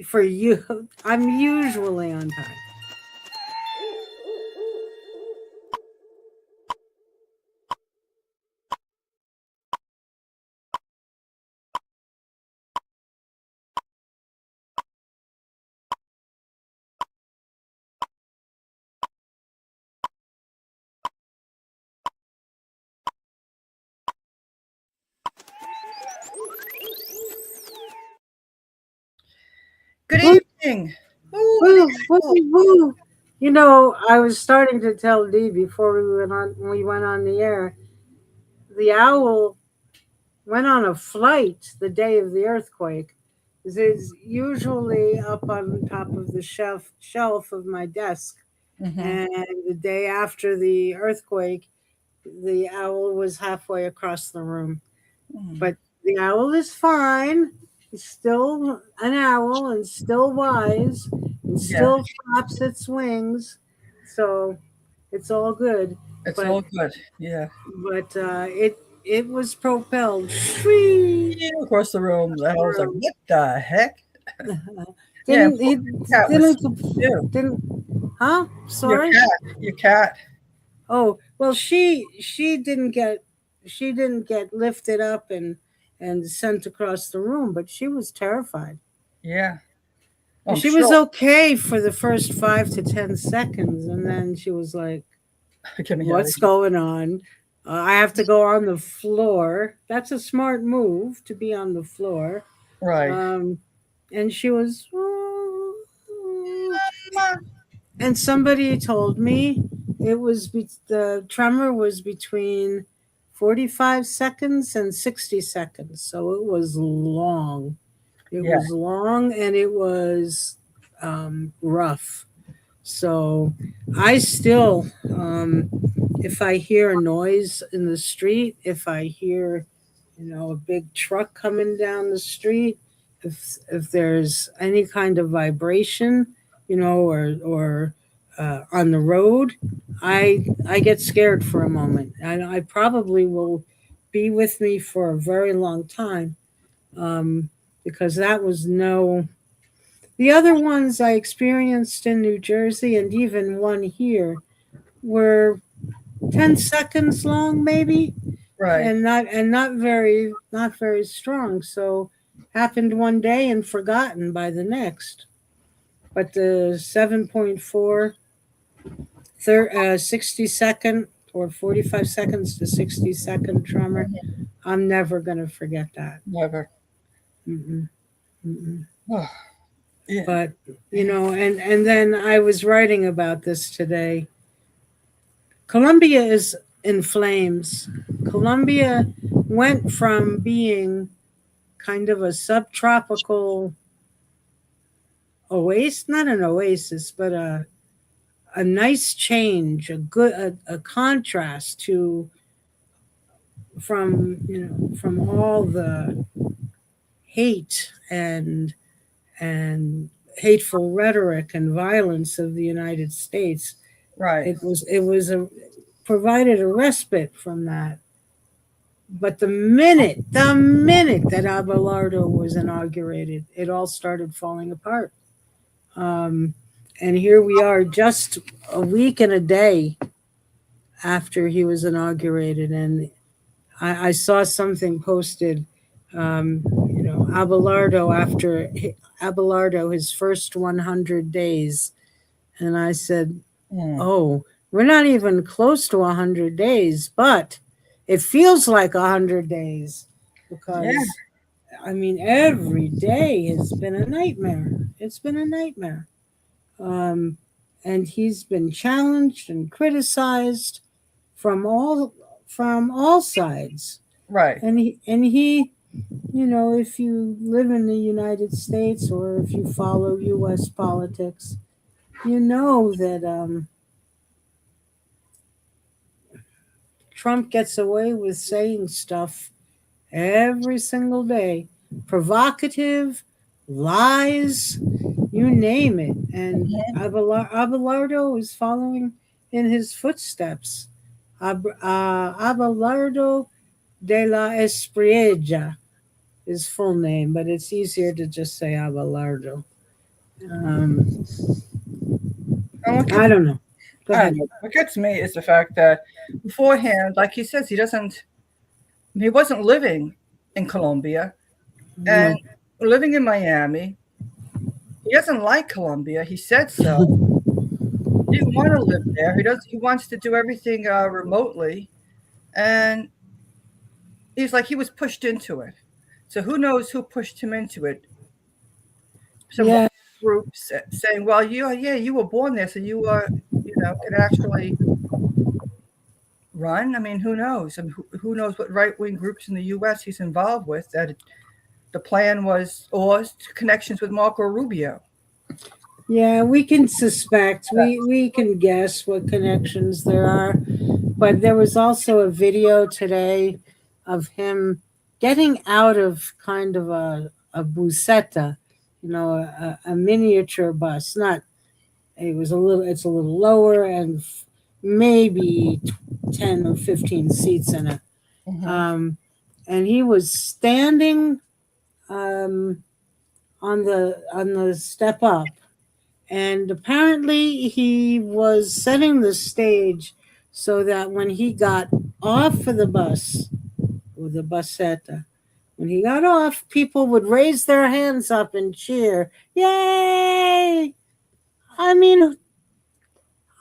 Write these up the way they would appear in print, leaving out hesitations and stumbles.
for you, I'm usually on time. Good Woo, evening. Oh, an woo, woo, owl. woo. You know, I was starting to tell Dee before we went on the air. The owl went on a flight the day of the earthquake. It's usually up on top of the shelf of my desk. Mm-hmm. And the day after the earthquake, the owl was halfway across the room. Mm. But the owl is fine. He's still an owl and still wise and Yeah, still flaps its wings. So it's all good. it's But all good. Yeah. it was propelled free Yeah, across the room. I was like, room. what the heck? Yeah, and Didn't he cat was didn't too. didn't huh? Your Sorry. cat. Your cat. Oh, well, she didn't get lifted up and sent across the room, but she was terrified. Yeah. And I'm she was sure. okay for the first 5 to 10 seconds, and then she was like, Get me out of "What's here. going on? I have to go on the floor." That's a smart move to be on the floor. Right. Um, and she was, Mama. and somebody told me the tremor was between 45 seconds and 60 seconds. So it was long. It Yeah. was long and it was rough. So I still, if I hear a noise in the street, if I hear, a big truck coming down the street, if there's any kind of vibration, or on the road, I get scared for a moment, and I probably will be with me for a very long time, um, because that was no. The other ones I experienced in New Jersey and even one here were 10 seconds long maybe, Right. and not very strong, so happened one day and forgotten by the next. But the 7.4 60-second or 45 seconds to 60-second tremor, Mhm. I'm never going to forget that. Never. Mm-mm, mm-mm. Oh, yeah. But and then I was writing about this today. Colombia is in flames. Colombia went from being kind of a subtropical oasis, not an oasis, but a nice change, a contrast to from all the hate and hateful rhetoric and violence of the United States. Right. It was a provided a respite from that. But the minute that Abelardo was inaugurated, it all started falling apart. Um, and here we are, just a week and a day after he was inaugurated, and I saw something posted. Abelardo Abelardo his first 100 days, and I said, Mm. "Oh, we're not even close to 100 days, but it feels like 100 days Yeah. because." I mean, every day has been a nightmare. It's been a nightmare. Um, and he's been challenged and criticized from all sides. Right. And he, if you live in the United States or if you follow U.S. politics, you know that Trump gets away with saying stuff every single day, provocative, lies, you name it. And Mhm. Abelardo is following in his footsteps. Abelardo de la Espriella, his full name, but it's easier to just say Abelardo. Um, And I don't know. Go I don't ahead. know. What gets me is the fact that beforehand, like he says, he wasn't living in Colombia and No. living in Miami. He doesn't like Colombia. He said so. He didn't want to live there. He wants to do everything remotely, and he's like he was pushed into it. So who knows who pushed him into it? Some Yeah. groups saying, "Well, you were born there, so can actually run." I mean, who knows? I mean, who knows what right wing groups in the U.S. he's involved with? That the plan was, or connections with Marco Rubio. Yeah, we can suspect, we can guess what connections there are, but there was also a video today of him getting out of kind of a buseta, a miniature bus. Not it's a little lower and maybe 10 or 15 seats in it. Mm-hmm. And he was standing um, on the step up, and apparently he was setting the stage so that when he got off of the bus, or the busetta, when he got off, people would raise their hands up and cheer, "Yay!" I mean,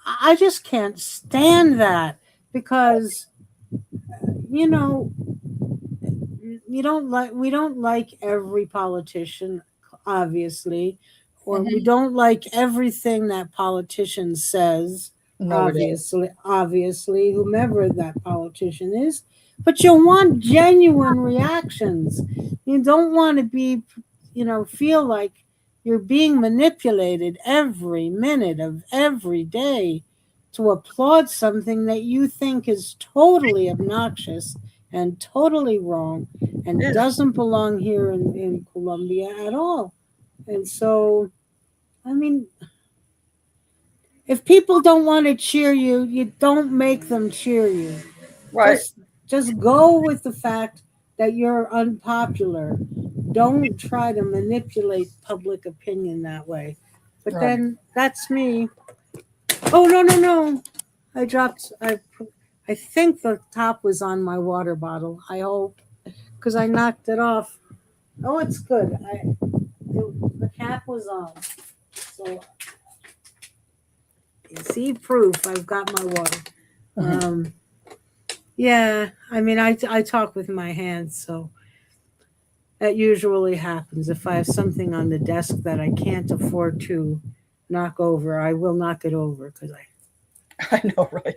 I just can't stand that, because you know we don't like every politician, obviously, or we Mm-hmm. don't like everything that politician says, No, we don't. obviously, whomever that politician is. But you want genuine reactions. You don't want to be, feel like you're being manipulated every minute of every day to applaud something that you think is totally obnoxious and totally wrong and Yeah. doesn't belong here in Colombia at all. And so, I mean, if people don't want to cheer you, you don't make them cheer you. Right. Just just go with the fact that you're unpopular. Don't try to manipulate public opinion that way. But Right. then that's me. Oh, no, no, no. I think the top was on my water bottle. I hope, because I knocked it off. Oh, it's good. The cap was on. So you see proof I've got my water. Mm-hmm. Um, yeah, I mean, I talk with my hands, so that usually happens. If I have something on the desk that I can't afford to knock over, I will knock it over, because I I know, right?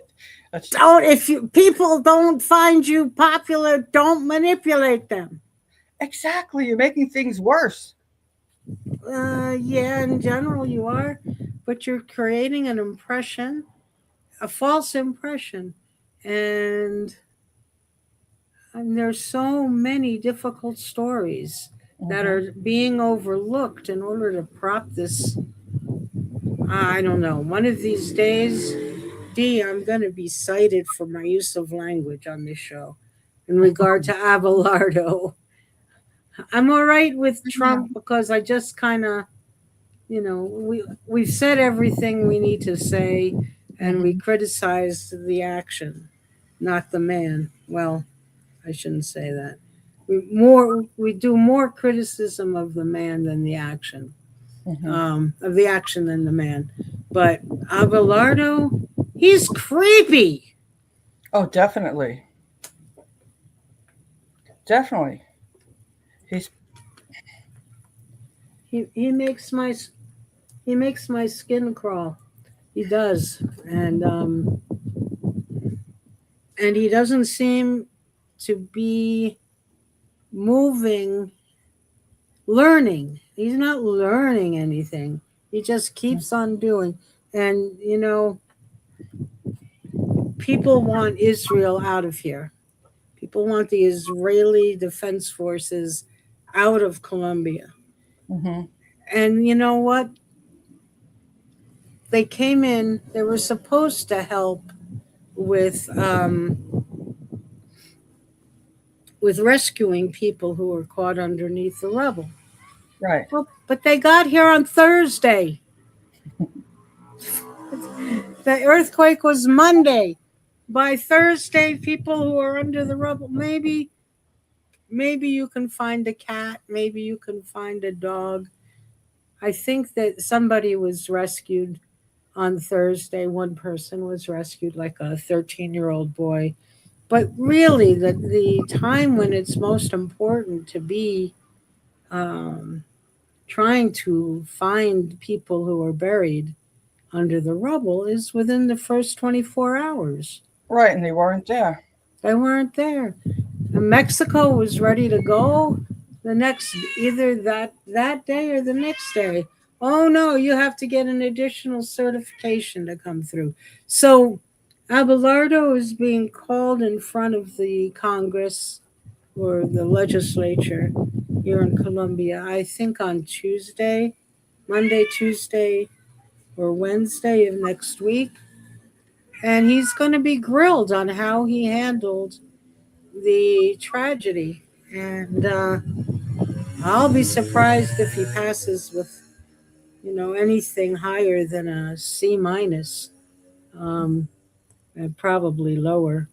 That's don't. If you people don't find you popular, don't manipulate them. exactly. You're making things worse. Yeah, in general you are, but you're creating an impression, a false impression, and there's so many difficult stories that Mm-hmm. are being overlooked in order to prop this. I don't know. One of these days, I'm going to be cited for my use of language on this show in regard to Abelardo. I'm all right with Trump because I just kind of, we've said everything we need to say, and we Mm-hmm. criticized the action, not the man. Well, I shouldn't say that. We do more criticism of the man than the action, Mm-hmm. of the action than the man. But Abelardo, he's creepy. Oh, definitely, definitely. He's He makes my skin crawl. He does, and he doesn't seem to be moving, learning. He's not learning anything. He just keeps on doing. And people want Israel out of here. People want the Israeli Defense Forces out of Colombia. mm-hmm. And you know what? They came in. They were supposed to help with with rescuing people who were caught underneath the rubble. Right. Well, but they got here on Thursday. The earthquake was Monday. By Thursday, people who are under the rubble, maybe you can find a cat, maybe you can find a dog. I think that somebody was rescued on Thursday. One person was rescued, like a 13-year-old boy. But really, the time when it's most important to be um, trying to find people who are buried under the rubble is within the first 24 hours. Right. And they weren't there. They weren't there. And Mexico was ready to go the next, either that day or the next day. Oh no, you have to get an additional certification to come through. So Abelardo is being called in front of the Congress or the legislature here in Colombia, I think on Tuesday, Monday, Tuesday, or Wednesday of next week. And he's going to be grilled on how he handled the tragedy. And I'll be surprised if he passes with, anything higher than a C minus, um, and probably lower.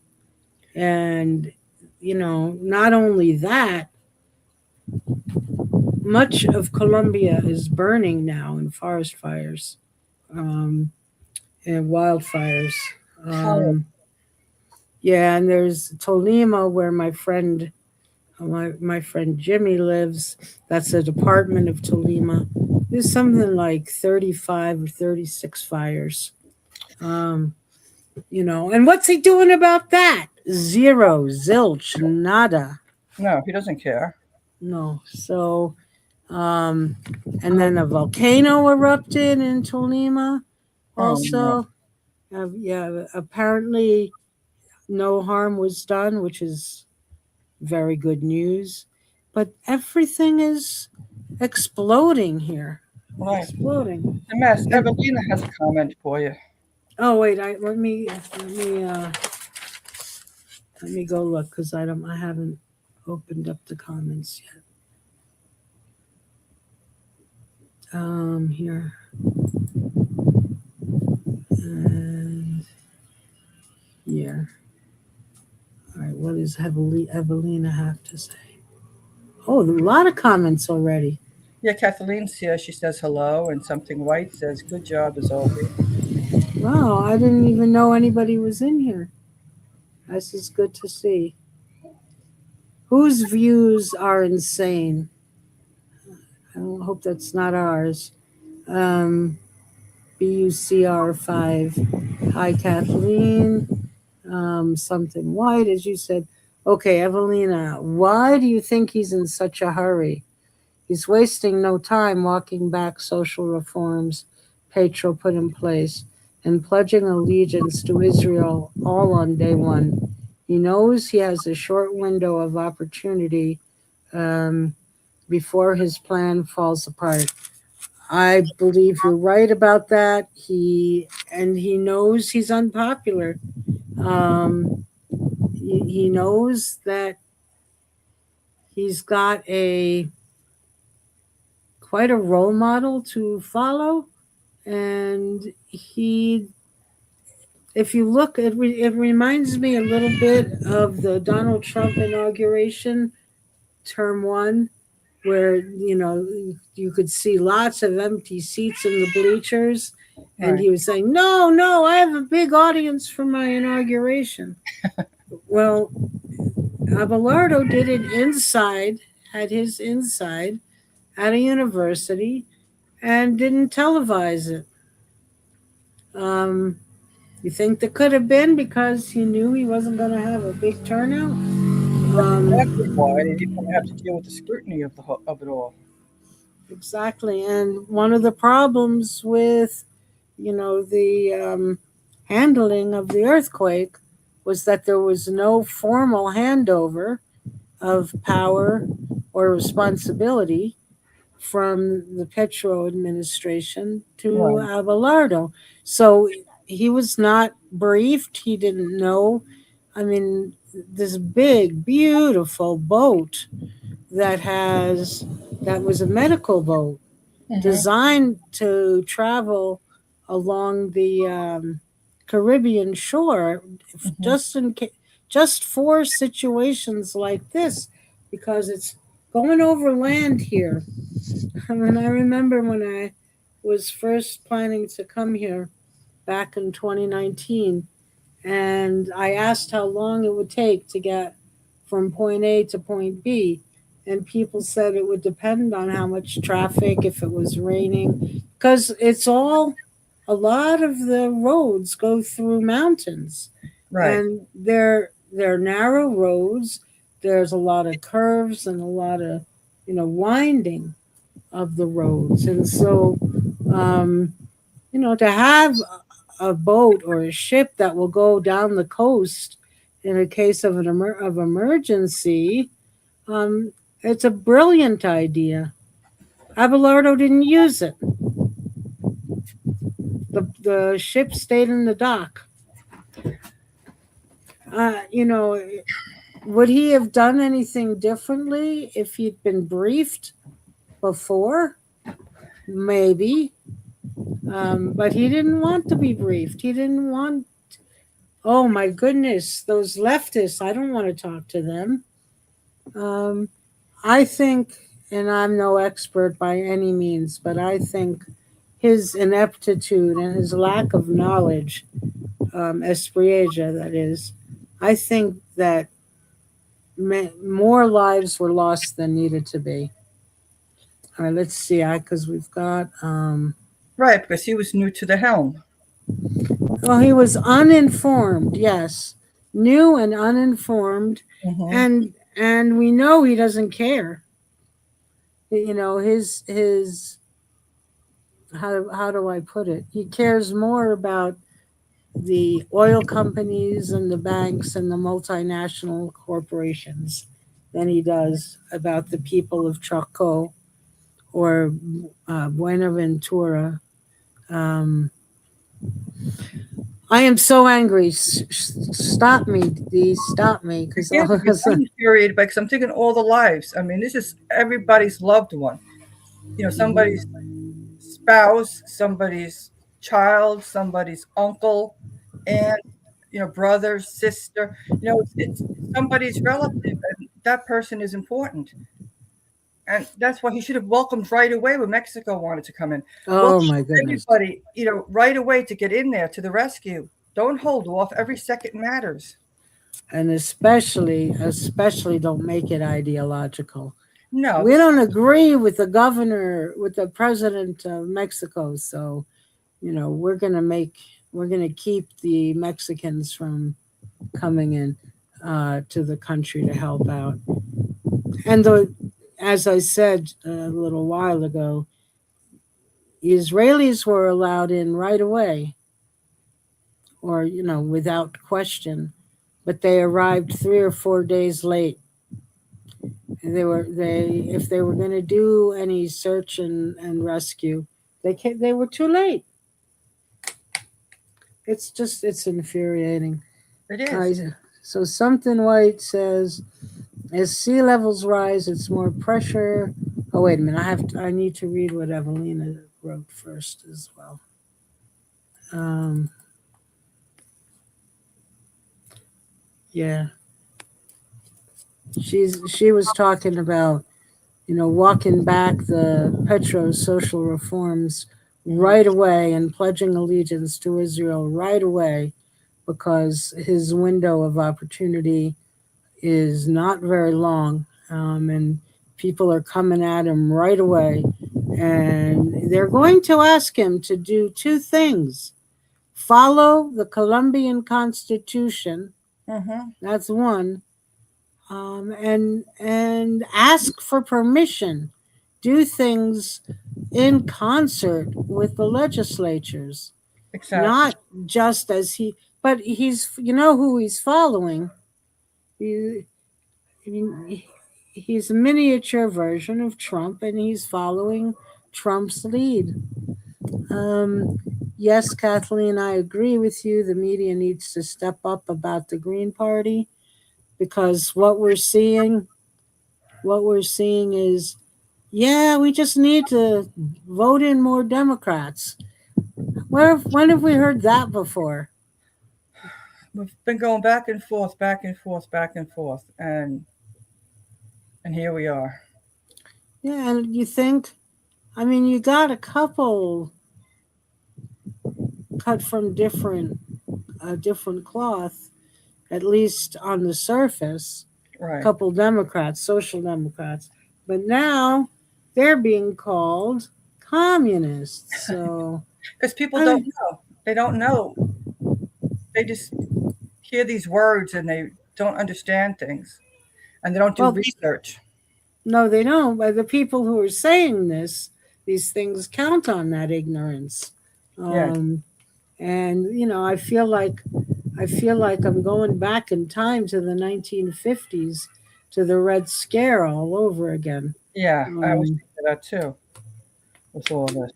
And, not only that, much of Colombia is burning now in forest fires, um, and wildfires. Horrible. Um, yeah, and there's Tolima, where my friend Jimmy lives. That's a department of Tolima. There's something like 35 or 36 fires. Um, and what's he doing about that? Zero, zilch, nada. No, he doesn't care. No. So, um, and then a volcano erupted in Tolima Oh no. also. Yeah, apparently no harm was done, which is very good news. But everything is exploding here. Right. Exploding. The mess. And Evelina has a comment for you. oh wait, let me go look because I haven't opened up the comments yet. Here and here. All right, what does Evelina have to say? Oh, a lot of comments already. Yeah, Kathleen's here. She says hello, and something white says, "Good job as always." Wow, I didn't even know anybody was in here. This is good to see. Whose views are insane? I hope that's not ours. Um, BUCR5. Hi, Kathleen. Something white, as you said. Okay, Evelina, why do you think he's in such a hurry? He's wasting no time walking back social reforms Petro put in place and pledging allegiance to Israel all on day one. He knows he has a short window of opportunity um, before his plan falls apart. I believe you're right about that. He knows he's unpopular. Um, he knows that he's got a quite a role model to follow, and if you look, it reminds me a little bit of the Donald Trump inauguration, term one, where you could see lots of empty seats in the bleachers, and Right. he was saying, "No, no, I have a big audience for my inauguration." Well, Abelardo did it inside, had his inside at a university, and didn't televise it. Um, you think there could have been because he knew he wasn't going to have a big turnout? That's exactly Um, why. And he's going to have to deal with the scrutiny of of it all. exactly. And one of the problems with, the handling of the earthquake was that there was no formal handover of power or responsibility from the Petro administration to Right. Abelardo. So he was not briefed. He didn't know. I mean, this big, beautiful boat that has that was a medical boat Hmm. designed to travel along the Caribbean shore, Hmm. just just for situations like this, because it's going over land here. I mean, I remember when I was first planning to come here back in 2019, and I asked how long it would take to get from point A to point B. And people said it would depend on how much traffic, if it was raining, because it's all a lot of the roads go through mountains, Right. and they're narrow roads. There's a lot of curves and a lot of winding of the roads, and so um, to have a boat or a ship that will go down the coast in a case of of emergency, um, it's a brilliant idea. Abelardo didn't use it. The ship stayed in the dock. You know, would he have done anything differently if he'd been briefed before? Maybe. But he didn't want to be briefed. He didn't want, oh my goodness, those leftists, I don't want to talk to them. Um, I think, and I'm no expert by any means, but I think his ineptitude and his lack of knowledge, Espriella, that is, I think that more lives were lost than needed to be. All right, let's see, because we've got, Right, because he was new to the helm. well, he was uninformed, yes, new and uninformed, Hmm. and we know he doesn't care. His how do I put it? He cares more about the oil companies and the banks and the multinational corporations than he does about the people of Chaco or Buenaventura. Um, I am so angry. Stop me, Dee, stop me, I because can't, all of because a I'm sudden, infuriated because I'm thinking all the lives. I mean, this is everybody's loved one. Somebody's spouse, somebody's child, somebody's uncle, aunt, brother, sister. It's somebody's relative, and that person is important. And that's why he should have welcomed right away when Mexico wanted to come in. oh Welcome my goodness. everybody, right away to get in there to the rescue. Don't hold off. Every second matters. And especially don't make it ideological. No, We this. don't agree with the governor, with the president of Mexico, so we're gonna keep the Mexicans from coming in to the country to help out. And as I said a little while ago, Israelis were allowed in right away, or without question, but they arrived 3 or 4 days late. They if they were going to do any search and rescue, they were too late. It's infuriating. It All is. right, so something white says as sea levels rise, it's more pressure. Oh wait a minute, I need to read what Evelina wrote first as well. Um, yeah, she was talking about walking back the Petro's social reforms Hmm. right away and pledging allegiance to Israel right away because his window of opportunity is not very long, and people are coming at him right away. And they're going to ask him to do two things: follow the Colombian Constitution, Hmm. that's one, and ask for permission, do things in concert with the legislatures, Exactly. not just as he. But who he's following. He, he's a miniature version of Trump, and he's following Trump's lead. Um, yes, Kathleen, I agree with you. The media needs to step up about the Green Party because what we're seeing what we're seeing is, yeah, we just need to vote in more Democrats. When have we heard that before? We've been going back and forth, back and forth, back and forth, and here we are. Yeah, and you think, I mean, you got a couple cut from different cloth, at least on the surface. A Right. couple Democrats, social Democrats, but now they're being called communists. So Because people I don't mean, know. They don't know. They just hear these words and they don't understand things and they don't do well, research. no, they don't. But the people who are saying these things count on that ignorance. Yeah. Um, and I feel like I'm going back in time to the 1950s, to the Red Scare all over again. Yeah. I was Um, thinking of that too with all of this.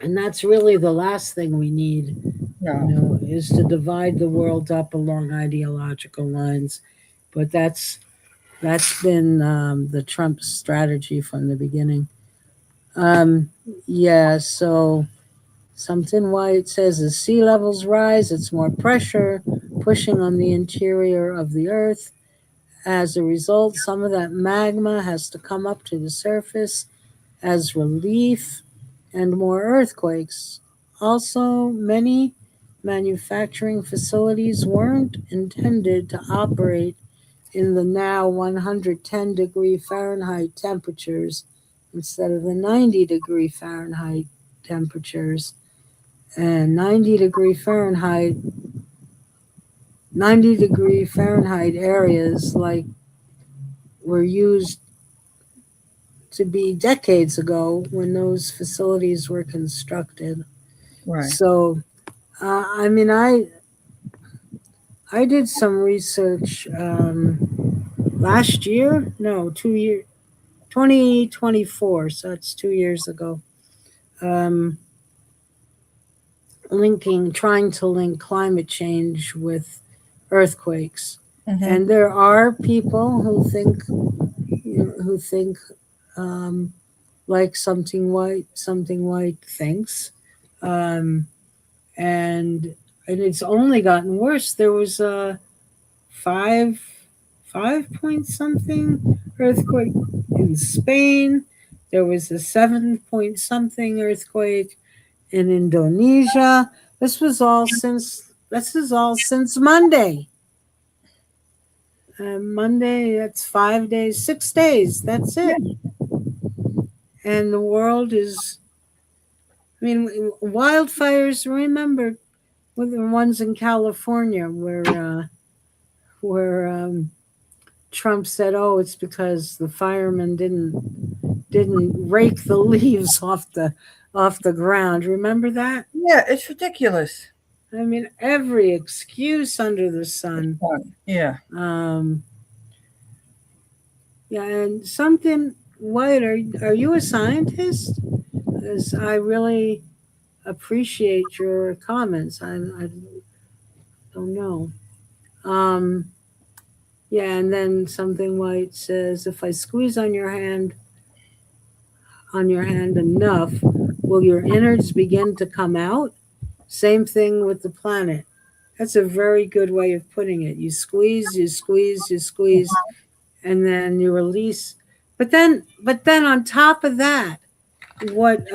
and that's really the last thing we need, No. is to divide the world up along ideological lines. But that's been the Trump strategy from the beginning. Um, yeah, so something White says as sea levels rise, it's more pressure pushing on the interior of the Earth. As a result, some of that magma has to come up to the surface as relief and more earthquakes. Also, many manufacturing facilities weren't intended to operate in the now 110-degree Fahrenheit temperatures instead of the 90-degree Fahrenheit temperatures. And 90-degree Fahrenheit areas like were used to be decades ago when those facilities were constructed. Right. So, I mean, I did some research last year, no, 2 years, 2024. So that's 2 years ago. Um, trying to link climate change with earthquakes, Mm-hmm. and there are people who think um, like something white thinks, um, and and it's only gotten worse. There was a five five point something earthquake in Spain. There was a 7 point something earthquake in Indonesia. This is all since Monday. Monday, that's 5 days, 6 days. That's Yeah. it. And the world is. I mean, wildfires. Remember, with the ones in California where Trump said, "Oh, it's because the firemen didn't rake the leaves off the ground." Remember that? Yeah. It's ridiculous. I mean, every excuse under the It's sun. fun. Yeah. Um, yeah, and something. White, are you a scientist? Because I really appreciate your comments. I don't know. Um, yeah, and then something White says, if I squeeze on your hand enough, will your innards begin to come out? Same thing with the planet. That's a very good way of putting it. You squeeze, you squeeze, and then you release. But then on top of that, what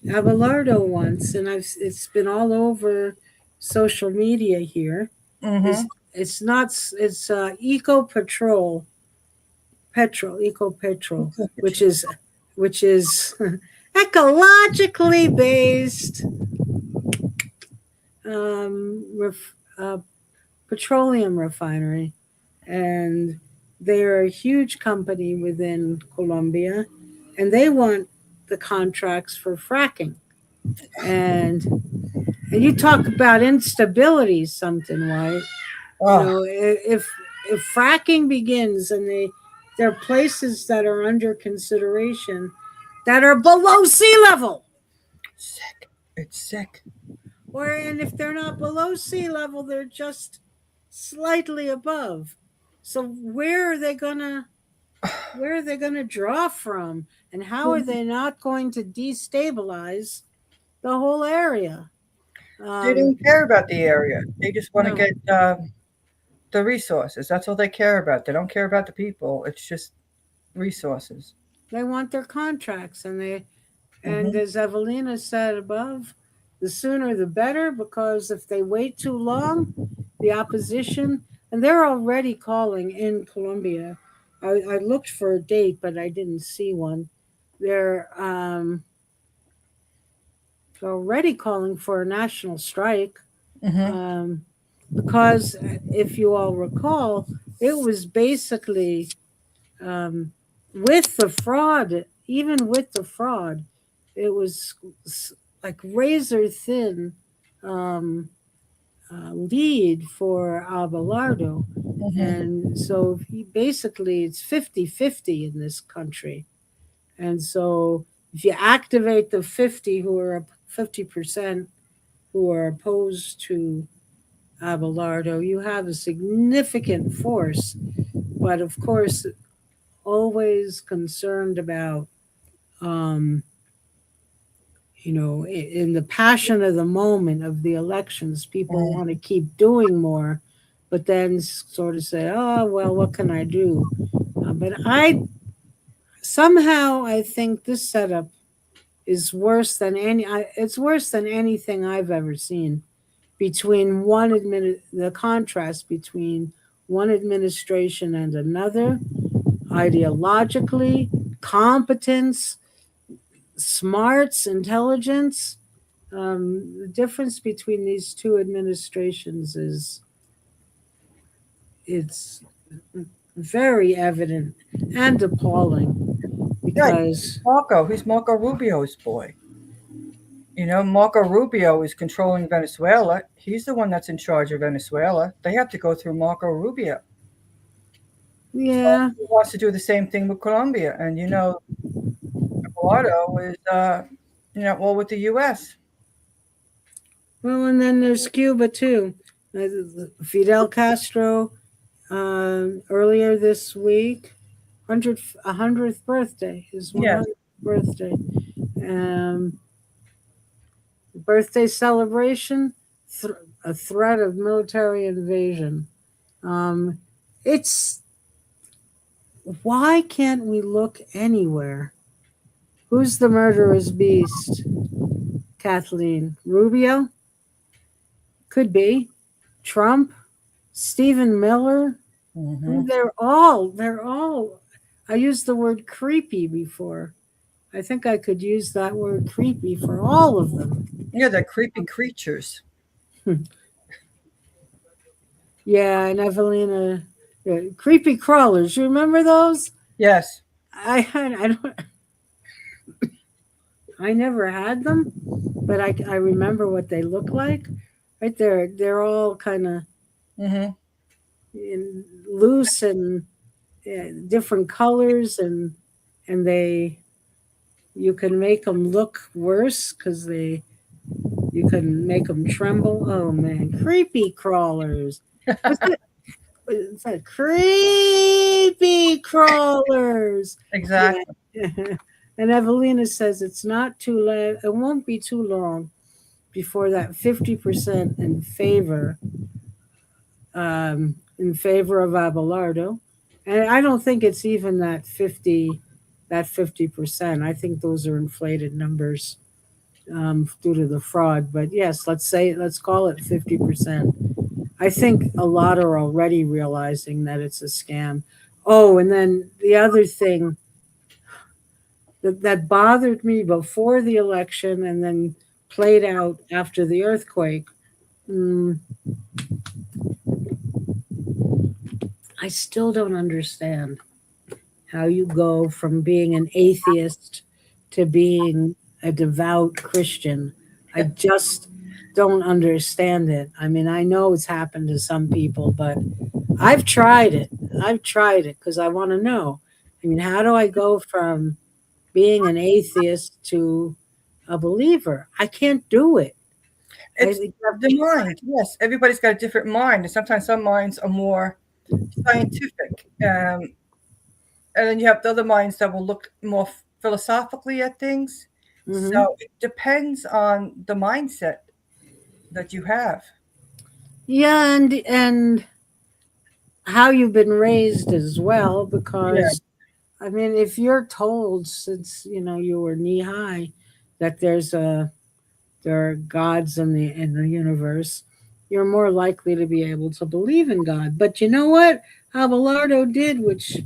Abelardo wants, and it's been all over social media here, Mm-hmm. is it's not it's eco petrol, which is ecologically based uh, petroleum refinery, and they're a huge company within Colombia, and they want the contracts for fracking. And you talk about instability, something, right? Oh, If fracking begins, and there are places that are under consideration that are below sea level, sick. It's sick. or and if they're not below sea level, they're just slightly above. So where are they gonna draw from, and how are they not going to destabilize the whole area? They Um, don't care about the area. They just want to no, get the resources. That's all they care about. They don't care about the people. It's just resources. they want their contracts, and Hmm. as Evelina said above, the sooner the better, because if they wait too long, the opposition, and they're already calling in Colombia. I looked for a date, but I didn't see one. They're already calling for a national strike, Hmm. um, because if you all recall, it was basically um, with the fraud, even with the fraud, it was like razor thin um, lead for Abelardo. Hmm. And so he basically, it's 50-50 in this country. And so if you activate the 50 who are 50% who are opposed to Abelardo, you have a significant force. But of course, always concerned about, um, in the passion of the moment of the elections, people Hmm. want to keep doing more, but then sort of say, oh, well, what can I do? But I think this setup is worse than it's worse than anything I've ever seen between the contrast between one administration and another, ideologically, competence, smarts, intelligence. The difference between these two administrations is it's very evident and appalling Right. because Marco, he's Marco Rubio's boy. Marco Rubio is controlling Venezuela. He's the one that's in charge of Venezuela. They have to go through Marco Rubio. So yeah. he wants to do the same thing with Colombia. And Eduardo is all with the US. Well, and then there's Cuba too. Fidel Castro earlier this week, 100th birthday, his Yes. 100th birthday. Um, Birthday celebration, th- a threat of military invasion. Um, it's Why can't we look anywhere? Who's the murderous beast? Kathleen Rubio? Could be. Trump? Stephen Miller? Hmm. They're all, I used the word creepy before. I think I could use that word creepy for all of them. Yeah, they're creepy creatures. Yeah, and Evelina, creepy crawlers. You remember those? Yes. I don't. I never had them, but I remember what they look like. Right there, they're all kind of Hmm. loose and different colors, and they you can make them look worse because you can make them tremble. Oh man, creepy crawlers. What's that? It's like creepy crawlers. Yeah. Exactly. And Evelina says it's not too late. It won't be too long before that 50% in favor of Abelardo, and I don't think it's even that 50%. I think those are inflated numbers due to the fraud. But yes, let's call it 50%. I think a lot are already realizing that it's a scam. Oh, and then the other thing that bothered me before the election and then played out after the earthquake. Mm, I still don't understand how you go from being an atheist to being a devout Christian. I just don't understand it. I mean, I know it's happened to some people, but I've tried it. I've tried it because I want to know. I mean, how do I go from being an atheist to a believer? I can't do it. I It's think the mind. Yes, everybody's got a different mind, and sometimes some minds are more. scientific, and then you have the other minds that will look more philosophically at things. Hmm. So it depends on the mindset that you have. Yeah, and how you've been raised as well, Yeah. because I mean, if you're told since you were knee high that there are gods in the universe, you're more likely to be able to believe in God. But you know what Abelardo did, which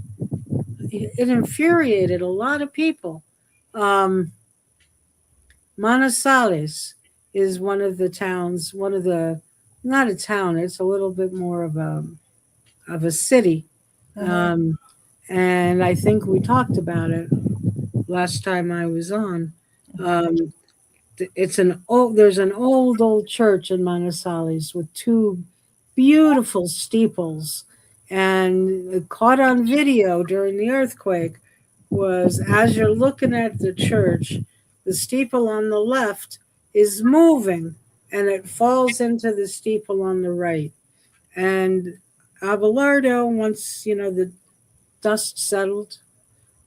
it infuriated a lot of people. Um, Manizales is one of the towns, one of the not a town. It's a little bit more of a city, Hmm. um, and I think we talked about it last time I was on. Um, it's an old there's an old church in Manizales with two beautiful steeples, and caught on video during the earthquake was as you're looking at the church, the steeple on the left is moving and it falls into the steeple on the right. And Abelardo, once the dust settled,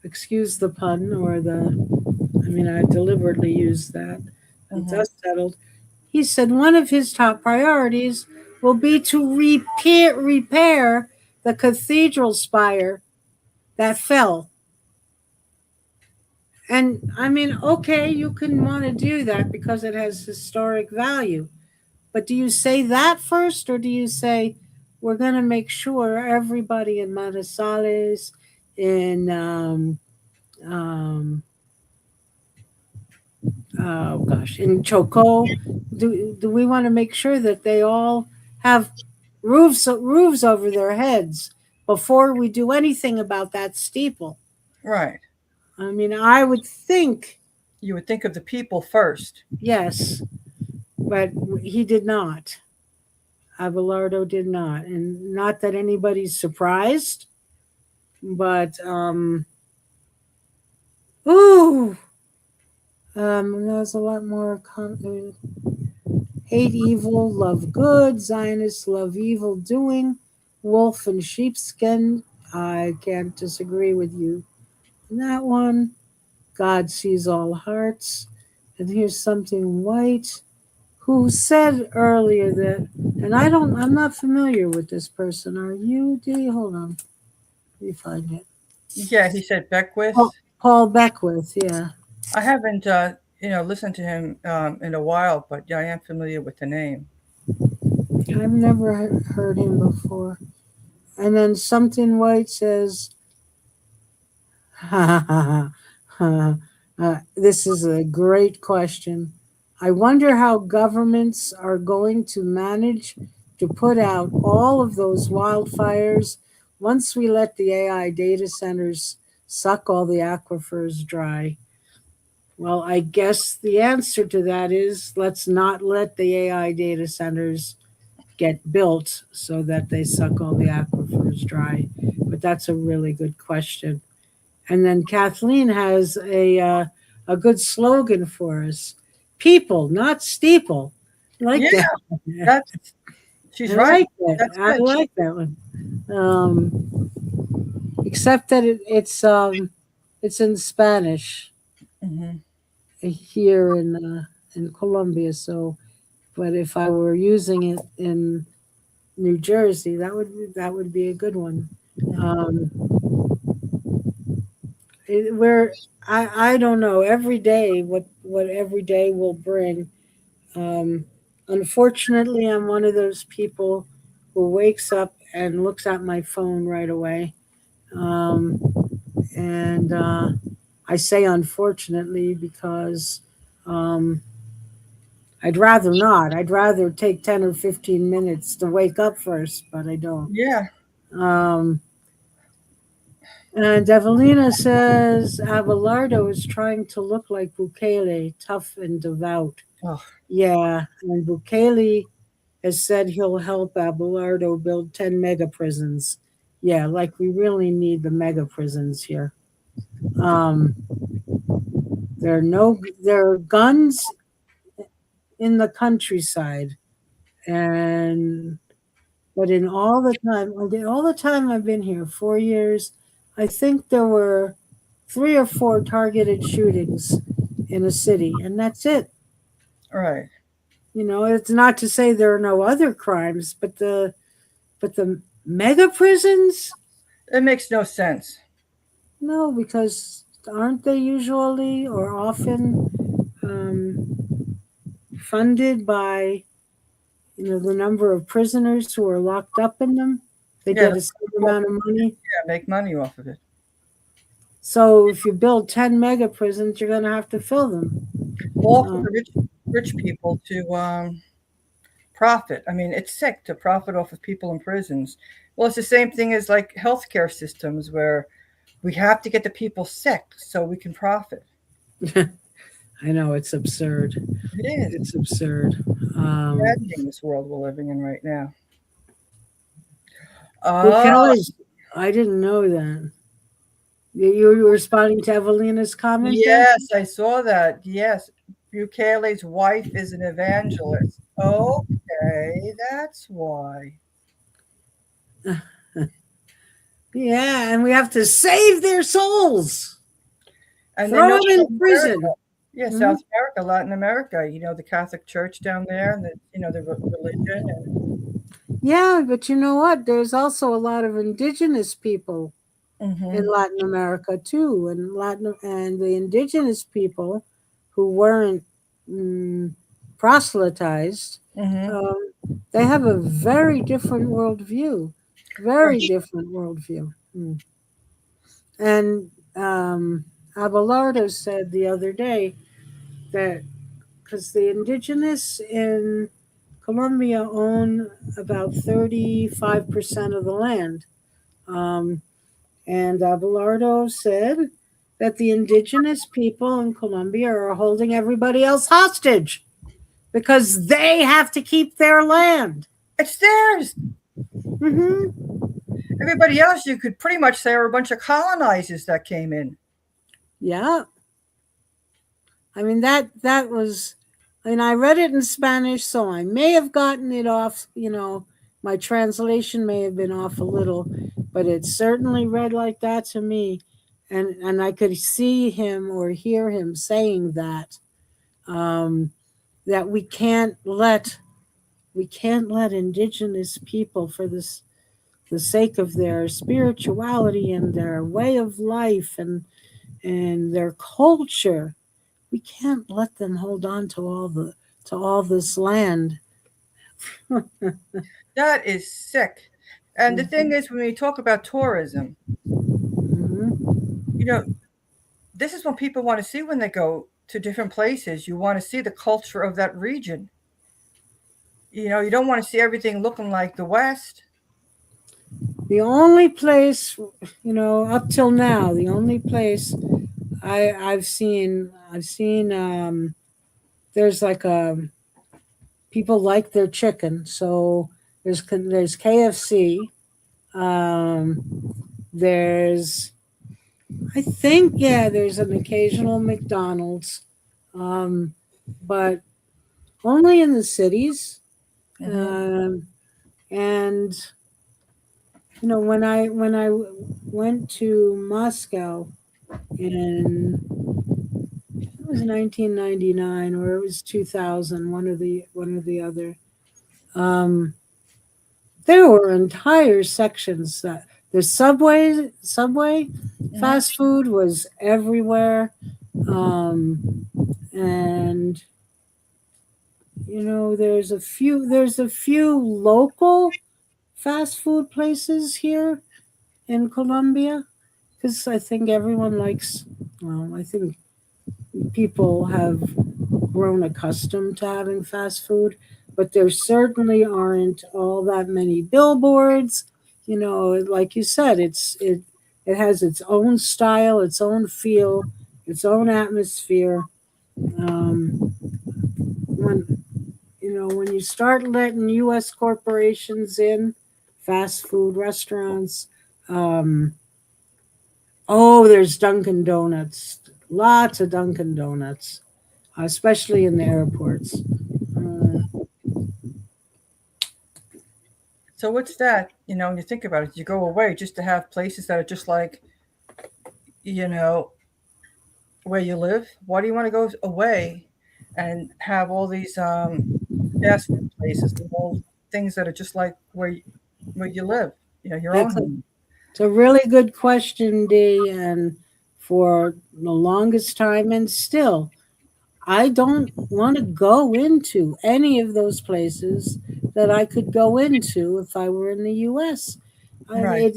excuse the pun, or I mean, I deliberately used that, the Hmm. dust settled, he said one of his top priorities will be to repair the cathedral spire that fell. And I mean, okay, you can want to do that because it has historic value. But do you say that first, or do you say we're going to make sure everybody in Manizales, in um, oh gosh, in Choco, do we want to make sure that they all have roofs over their heads before we do anything about that steeple? Right. I mean, I would think You would think of the people first. yes, but he did not. Abelardo did not, and not that anybody's surprised, but ooh, there's a lot more. Hate evil, love good. Zionists love evil doing. Wolf in sheepskin. I can't disagree with you on that one. God sees all hearts. And here's something white who said earlier that, and I'm not familiar with this person. Are you, D? Hold on. Let me find it. Yeah, he said Beckwith. Paul Beckwith, yeah. I haven't, listened to him in a while, but yeah, I am familiar with the name. I've never heard him before. And then something white says, this is a great question. I wonder how governments are going to manage to put out all of those wildfires once we let the AI data centers suck all the aquifers dry. Well, I guess the answer to that is let's not let the AI data centers get built so that they suck all the aquifers dry. But that's a really good question. And then Kathleen has a good slogan for us: "People, not steeple." I like Yeah, that. that's she's I right. like that. That's I good. like that one. Except that it's in Spanish Hmm. here in Colombia. So, but if I were using it in New Jersey, that would be a good one. Hmm. Um, where I don't know every day what every day will bring. Um, Unfortunately, I'm one of those people who wakes up and looks at my phone right away. Um, and I say unfortunately because um, I'd rather not. I'd rather take 10 or 15 minutes to wake up first, but I don't. Yeah. Um, and Evelina says Abelardo is trying to look like Bukele, tough and devout. Oh, Yeah, and Bukele has said he'll help Abelardo build 10 mega prisons. Yeah, like we really need the mega prisons here. Um, there are guns in the countryside, and But in all the time I've been here, 4 years, I think there were 3 or 4 targeted shootings in a city, and that's it. Right. It's not to say there are no other crimes, but the mega prisons, It makes no sense. no, because aren't they usually or often funded by the number of prisoners who are locked up in them? They Yeah, get a certain amount of money. yeah, make money off of it. So if you build 10 mega prisons, you're going to have to fill them. All for Um, the rich people to profit. I mean, it's sick to profit off of people in prisons. Well, it's the same thing as like healthcare systems where we have to get the people sick so we can profit. I know it's absurd. It is. It's absurd. Maddening, this world we're living in right now. Well, Oh, Kelly's, I didn't know that. You were responding to Evelina's comment there? yes, I saw that. Yes, Bukele's wife is an evangelist. Okay, that's why. Yeah, and we have to save their souls. And they Throw know them South in America. prison. Yeah, Mhm. South America, Latin America. The Catholic Church down there, and the religion. Yeah, but you know what? There's also a lot of indigenous people in And, Latin America too, and the indigenous people who weren't mm, proselytized, hmm um, they have a very different worldview, very Right. different worldview. And Abelardo said the other day that because the indigenous in Colombia own about 35% of the land. Um, And Abelardo said that the indigenous people in Colombia are holding everybody else hostage because they have to keep their land. It's theirs. Hmm. Everybody else, you could pretty much say, are a bunch of colonizers that came in. Yeah, I mean that was, and I read it in Spanish, so I may have gotten it off. My translation may have been off a little, but it certainly read like that to me, and I could see him or hear him saying that. Um, that we can't let indigenous people for the sake of their spirituality and their way of life and their culture, we can't let them hold on to all this land. That is sick. And the thing is, when we talk about tourism, Mhm. you know, this is what people want to see when they go to different places. You want to see the culture of that region. You don't want to see everything looking like the West. The only place, up till now, the only place I've seen there's like people like their chicken, so there's KFC. There's I think, yeah, there's an occasional McDonald's, um, but only in the cities. hmm Um, and when I went to Moscow in it was 1999 or it was 2000, one or the other. Um, there were entire sections that the subway hmm fast food was everywhere. And there's a few local fast food places here in Colombia because I think everyone likes. Well, I think people have grown accustomed to having fast food, but there certainly aren't all that many billboards. Like you said, it has its own style, its own feel, its own atmosphere. Um, when you start letting U.S. corporations in, fast food restaurants, um, oh, there's Dunkin' Donuts, lots of Dunkin' Donuts, especially in the airports. Uh, So what's that? When you think about it, you go away just to have places that are just like, you know, where you live. Why do you want to go away and have all these fast food places with all things that are just like where you live, your own That's a, home? it's a really good question, Dee. And for the longest time, and still, I don't want to go into any of those places that I could go into if I were in the U.S. Right.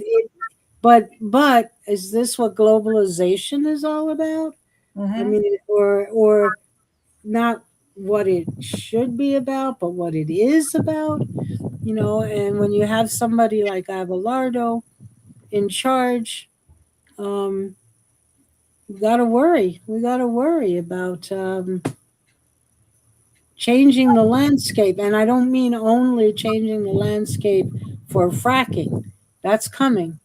But is this what globalization is all about? I Mm-hmm. mean, or not what it should be about, but what it is about. And when you have somebody like Abelardo in charge, um, we got to worry. We got to worry about changing the landscape. And I don't mean only changing the landscape for fracking, that's coming.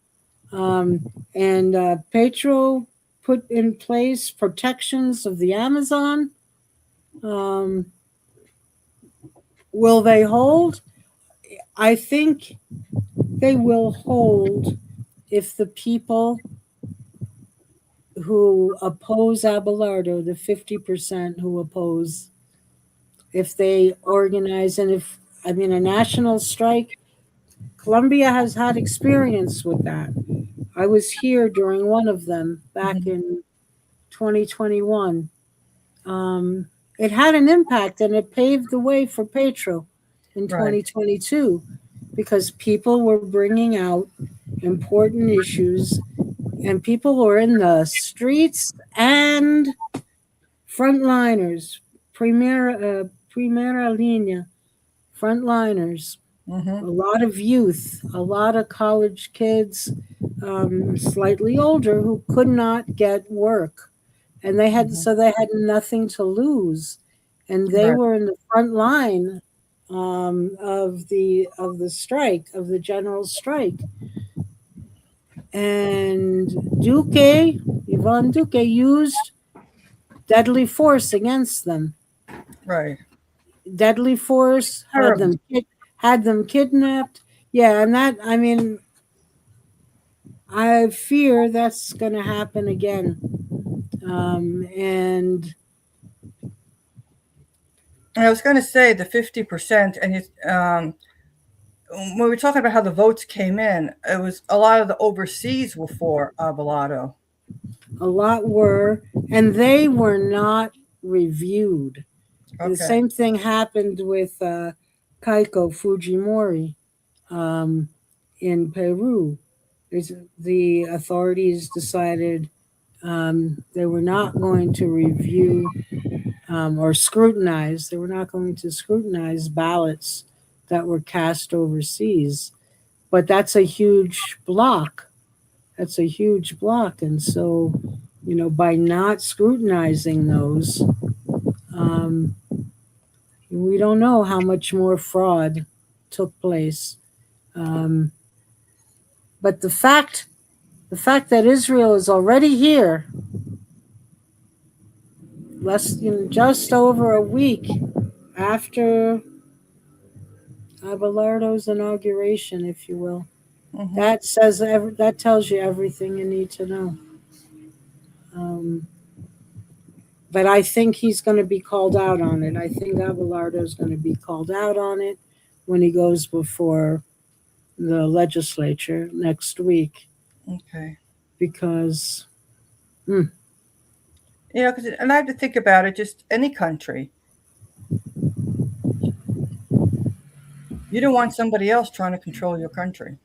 And Petro put in place protections of the Amazon. Um, will they hold? I think they will hold if the people who oppose Abelardo, the 50% who oppose, if they organize, and if, I mean, a national strike. Colombia has had experience with that. I was here during one of them back Mm-hmm. in 2021. Um, it had an impact and it paved the way for Petro in Right. 2022 because people were bringing out important issues and people were in the streets and frontliners, primera linea, frontliners, Mm-hmm. a lot of youth, a lot of college kids, slightly older, who could not get work, and Mm-hmm. they had nothing to lose, and they Right. were in the front line of the strike, of the general strike, and Ivan Duque used deadly force against them. Right. Deadly force Terrible. had them kidnapped. Yeah, and that, I mean, I fear that's going to happen again. And And I was going to say the 50%, and when we were talking about how the votes came in, it was a lot of the overseas were for Abelardo. a lot were, and they were not reviewed. The Okay. same thing happened with Keiko Fujimori um, in Peru. The authorities decided they were not going to review or scrutinize. They were not going to scrutinize ballots that were cast overseas. But that's a huge block. That's a huge block. And so, by not scrutinizing those, um, we don't know how much more fraud took place. Um, but the fact that Israel is already here, just over a week after Abelardo's inauguration, if you will, Mm-hmm. that tells you everything you need to know. Um, but I think he's going to be called out on it. I think Abelardo is going to be called out on it when he goes before the legislature next week Okay. because And I have to think about it. Just any country, you don't want somebody else trying to control your country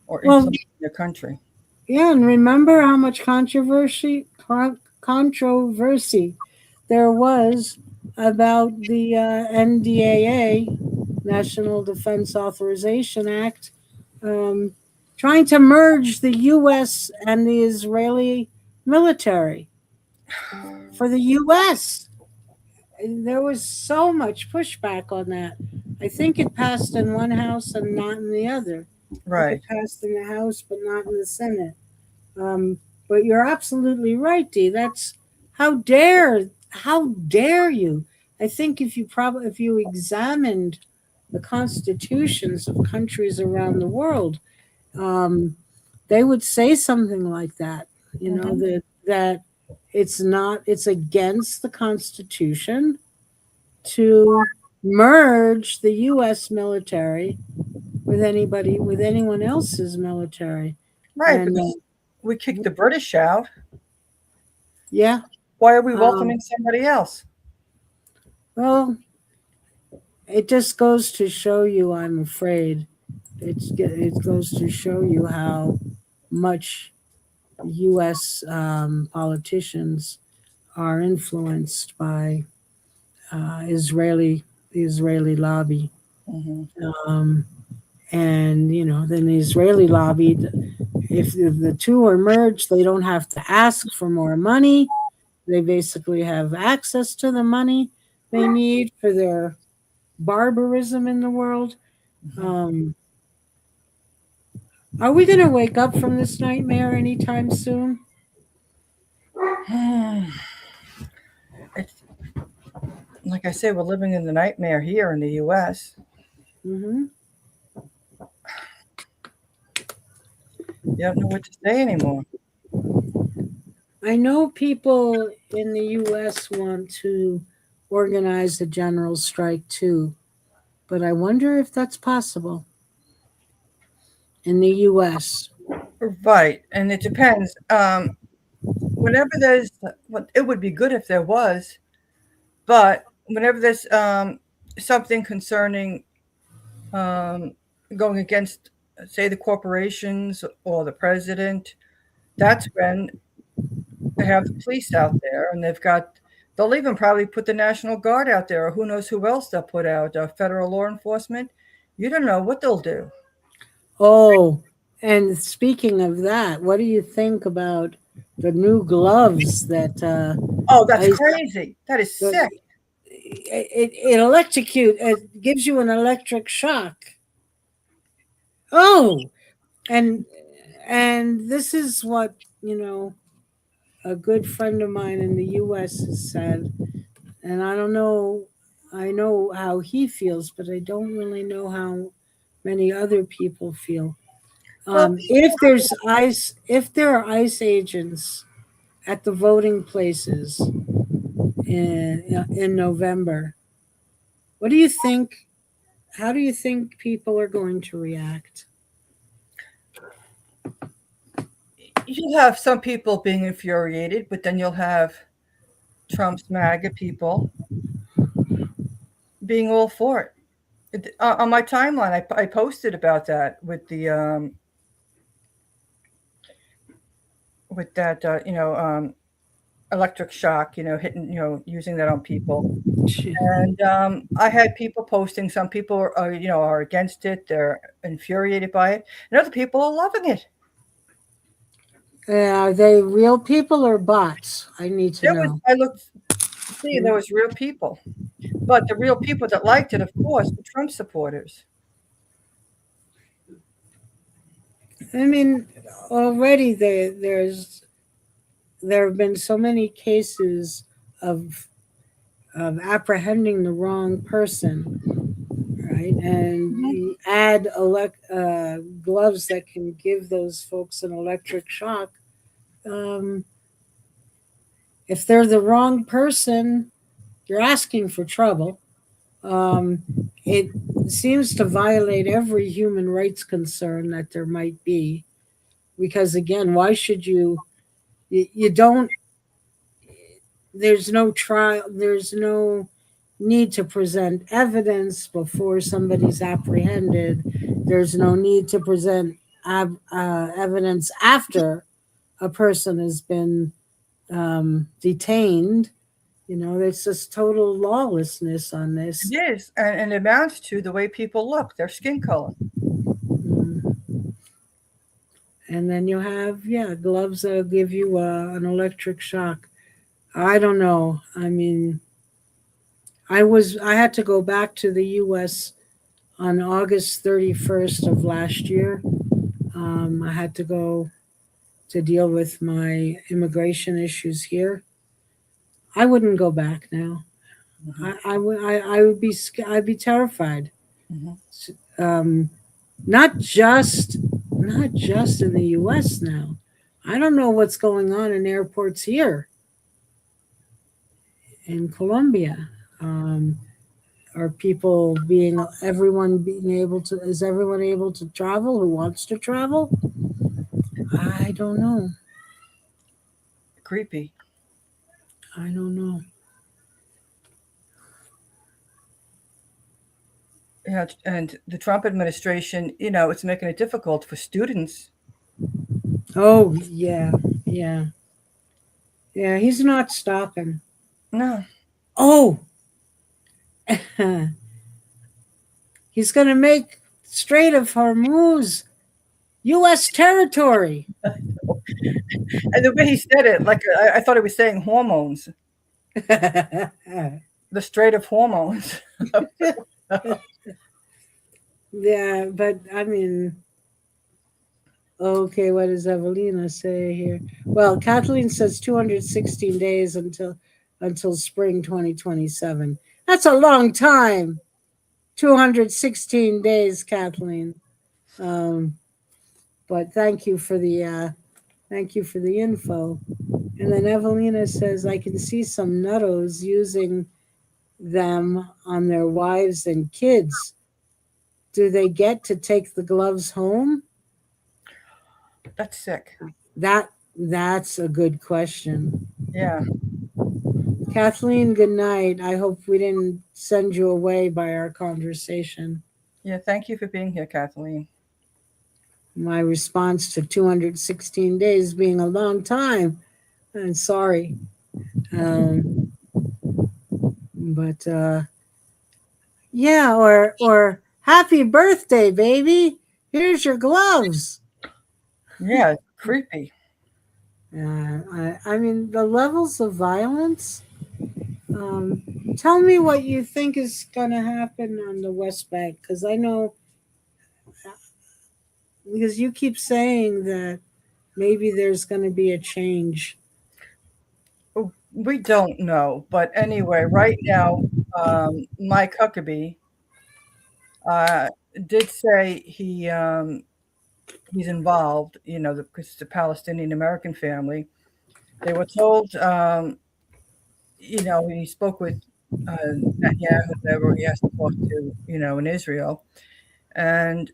or well, influence your country. yeah, and remember how much controversy there was about the NDAA, National Defense Authorization Act, um, trying to merge the U.S. and the Israeli military for the U.S. And there was so much pushback on that. I think it passed in one house and not in the other. I think Right. it passed in the House but not in the Senate. Um, but you're absolutely right, Dee. That's how dare you? I think if you examined the constitutions of countries around the world, um, they would say something like that. You know Hmm. that it's not, it's against the Constitution to merge the U.S. military with anyone else's military, Right, and because we kicked the British out. yeah, Why are we um, welcoming somebody else? well, it just goes to show you. I'm afraid it goes to show you how much U.S. Politicians are influenced by the Israeli lobby. Hmm. Um, and then the Israeli lobby, if the two are merged, they don't have to ask for more money. They basically have access to the money they need for their barbarism in the world. Um, are we going to wake up from this nightmare anytime soon? Hmm. It's like I say, we're living in the nightmare here in the U.S. Hmm. You don't know what to say anymore. I know people in the U.S. want to organize a general strike too, but I wonder if that's possible in the U.S. Right, and it depends. Whenever there's, it would be good if there was, but whenever there's something concerning um, going against, say, the corporations or the president, that's when they have the police out there, and they'll even probably put the National Guard out there, or who knows who else they'll put out, federal law enforcement. You don't know what they'll do. Oh, and speaking of that, what do you think about the new gloves that Oh, that's ice crazy. That is the, sick. it electrocute it gives you an electric shock. Oh, and this is what, a good friend of mine in the US has said, and I don't know, I know how he feels, but I don't really know how many other people feel. Well, If there are ICE agents at the voting places in November, what do you think? How do you think people are going to react? you'll have some people being infuriated, but then you'll have Trump's MAGA people being all for it. On my timeline, I posted about that with that electric shock, hitting, using that on people. And I had people posting. Some people are against it. They're infuriated by it, and other people are loving it. Are they real people or bots? I need to know. I looked to see, and there was real people, but the real people that liked it, of course, were Trump supporters. I mean, already there have been so many cases of apprehending the wrong person, right? And Mhm. you add gloves that can give those folks an electric shock. Um, if they're the wrong person, you're asking for trouble. Um, it seems to violate every human rights concern that there might be. Because again, why should you don't, there's no trial, there's no need to present evidence before somebody's apprehended. There's no need to present evidence after a person has been detained. There's just total lawlessness on It this. is, and it amounts to the way people look, their skin color. Mm. And then you have, yeah, gloves that'll give you an electric shock. I don't know. I mean, I had to go back to the U.S. on August 31st of last year. I had to go to deal with my immigration issues here. I wouldn't go back now. Mhm. I would be I'd be terrified. Mhm. Um, not just not just in the U.S. now. I don't know what's going on in airports here in Colombia. Um, are people being everyone being able to? Is everyone able to travel who wants to travel? I don't know. Creepy. I don't know. Yeah, and the Trump administration, it's making it difficult for students. Oh yeah, yeah, yeah. He's not stopping. No, Oh, he's going to make Strait of Hormuz U.S. territory. and the way he said it, like I thought he was saying hormones, the Strait of Hormones. Yeah, but I mean, okay, what does Evelina say here? Well, Kathleen says 216 days until spring 2027. That's a long time. 216 days, Kathleen. Um, but thank you for the info. And then Evelina says I can see some nuttos using them on their wives and kids. Do they get to take the gloves home? That's sick. That's a good question. Yeah, Kathleen, good night. I hope we didn't send you away by our conversation. yeah. Thank you for being here, Kathleen. My response to 216 days being a long time. I'm sorry. Um, but yeah, or happy birthday, baby. Here's your gloves. Yeah, creepy. I mean, the levels of violence. Um, Tell me what you think is going to happen on the West Bank, because I know, because you keep saying that maybe there's going to be a change. Oh, we don't know, but anyway, right now, Mike Huckabee uh, did say he's involved. Because it's a Palestinian American family. They were told, he spoke with Netanyahu, whoever he has to talk to, in Israel, and